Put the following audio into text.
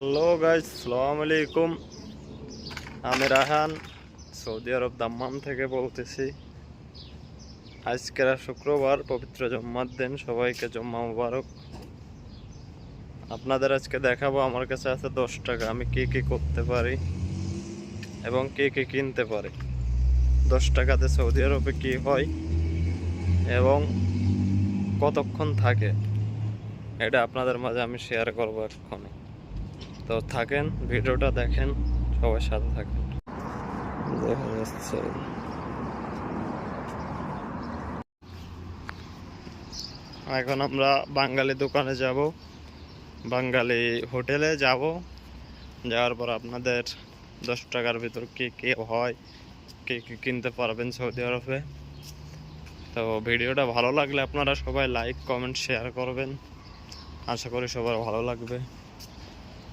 Hello guys, আসসালামু আলাইকুম। আমি রাহান সৌদি আরব দাম্মাম থেকে বলতেছি। আজকের শুক্রবার, পবিত্র জুম্মার দিন। সবাইকে জুম্মা মুবারক। আপনাদের আজকে দেখাবো আমার কাছে আছে 10 টাকা, আমি কি কি করতে পারি এবং কি কি কিনতে পারি। 10 টাকাতে সৌদি আরবে কি হয় এবং কতক্ষণ থাকে, এটা আপনাদের মাঝে আমি শেয়ার করবো এক্ষুনি। তো থাকেন, ভিডিওটা দেখেন, সবার সাথে থাকেন। দেখা যাচ্ছে এখন আমরা বাঙালি দোকানে যাব, বাঙালি হোটেলে যাব। যাওয়ার পর আপনাদের 10 টাকার ভিতর কি কি হয়, কি কি কিনতে পারবেন সৌদি আরবে। তো ভিডিওটা ভালো লাগলে আপনারা সবাই লাইক, কমেন্ট, শেয়ার করবেন। আশা করি সবার ভালো লাগবে।